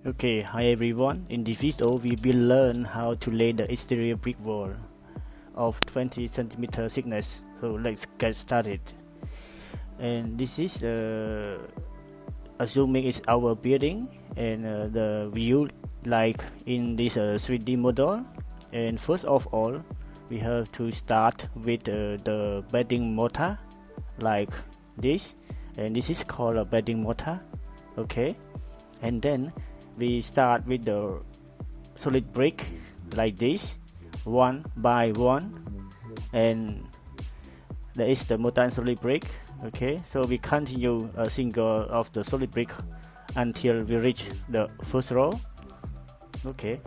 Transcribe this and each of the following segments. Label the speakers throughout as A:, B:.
A: Okay, hi everyone. In this video, we will learn how to lay the exterior brick wall of 20 centimeter thickness. So let's get started. And this is assuming it's our building and the view like in this 3D model. And first of all, we have to start with the bedding mortar like this, and this is called a bedding mortar. Okay, and then we start with the solid brick like this, one by one, and there is the mortar and solid brick. Okay, so we continue a single of the solid brick until we reach the first row. Okay,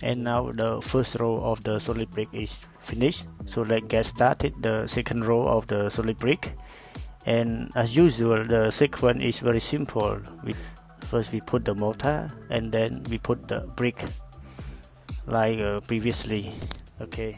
A: and now the first row of the solid brick is finished. So let's get started the second row of the solid brick. And as usual, the sequence is very simple. First we put the mortar and then we put the brick like previously. Okay,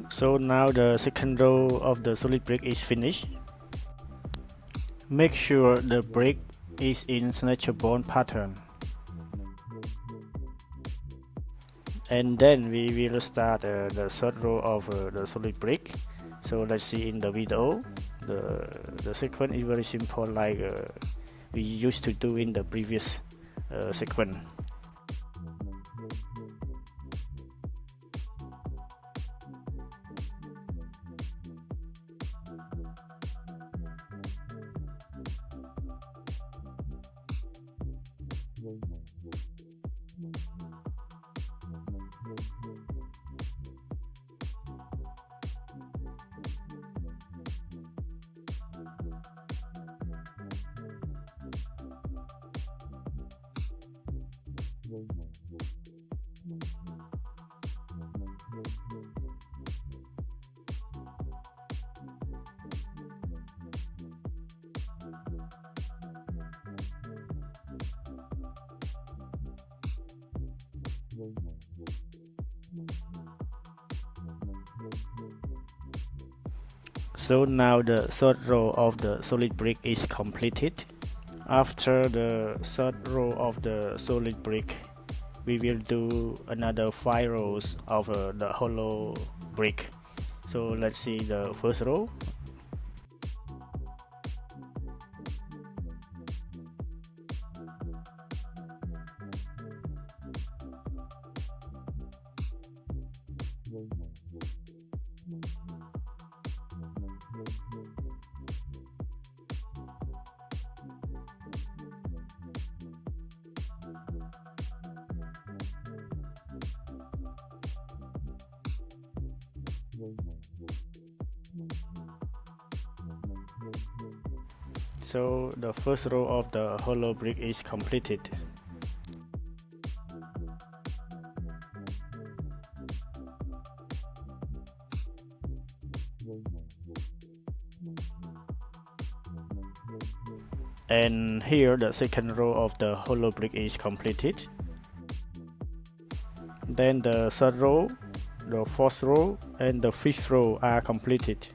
A: so now the second row of the solid brick is finished. Make sure the brick is in signature bond pattern. And then we will start the third row of the solid brick. So let's see in the video. The sequence is very simple, like we used to do in the previous sequence. So now the third row of the solid brick is completed. After the third row of the solid brick, we will do another 5 rows of the hollow brick. So let's see the first row. So the first row of the hollow brick is completed. And here the second row of the hollow brick is completed. Then the third row, the fourth row, and the fifth row are completed.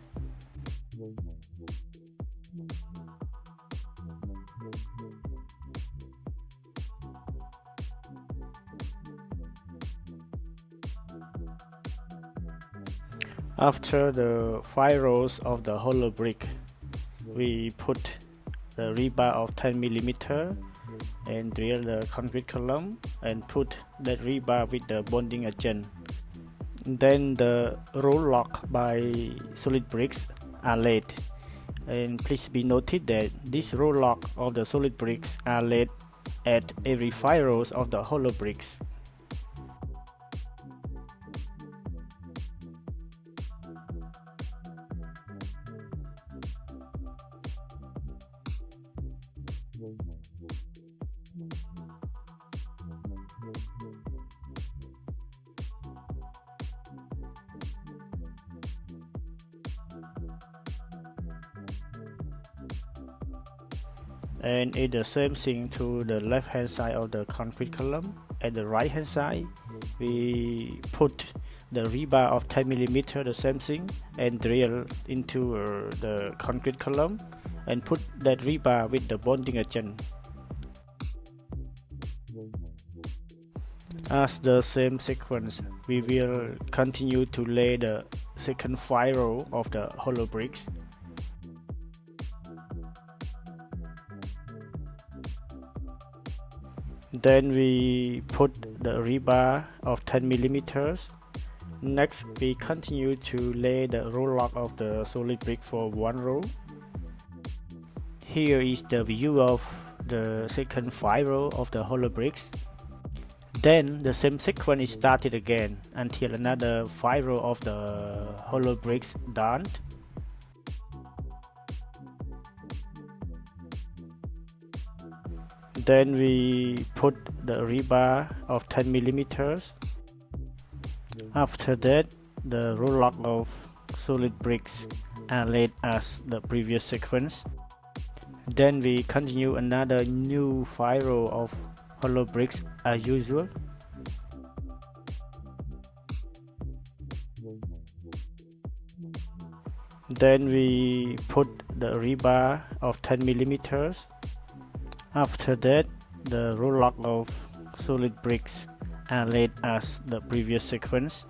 A: After the 5 rows of the hollow brick, we put the rebar of 10 mm and drill the concrete column and put that rebar with the bonding agent. Then the roll lock by solid bricks are laid. And please be noted that this roll lock of the solid bricks are laid at every 5 rows of the hollow bricks. And it's the same thing to the left hand side of the concrete column. At the right hand side, we put the rebar of 10 mm, the same thing, and drill into the concrete column and put that rebar with the bonding agent. As the same sequence, we will continue to lay the second 5 row of the hollow bricks. Then we put the rebar of 10 mm. Next, we continue to lay the roll lock of the solid brick for 1 row. Here is the view of the second 5 row of the hollow bricks. Then the same sequence is started again until another 5 row of the hollow bricks done. Then we put the rebar of 10 mm. After that, the roll lock of solid bricks are laid as the previous sequence. Then we continue another new 5 row of hollow bricks as usual. Then we put the rebar of 10 mm. After that, the roll lock of solid bricks are laid as the previous sequence.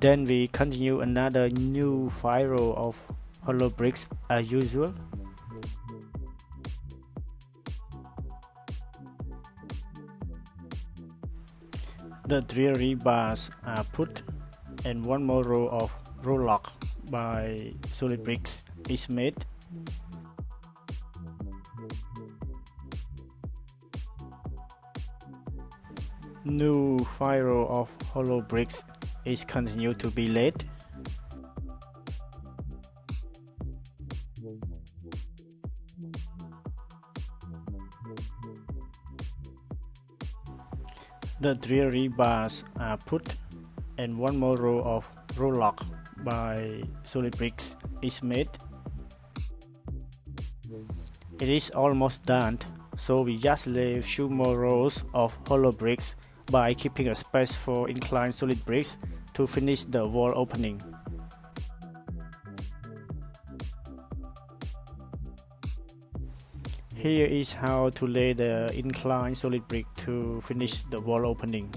A: Then we continue another new 5 row of hollow bricks as usual. The drill rebars are put and 1 more row of roll lock by solid bricks is made. New 5 row of hollow bricks is continued to be laid. The drill rebars are put and 1 more row of roll lock by solid bricks is made. It is almost done, so we just lay few more rows of hollow bricks by keeping a space for inclined solid bricks to finish the wall opening. Here is how to lay the inclined solid brick to finish the wall opening.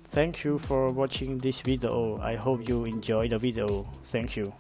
A: Thank you for watching this video. I hope you enjoy the video. Thank you.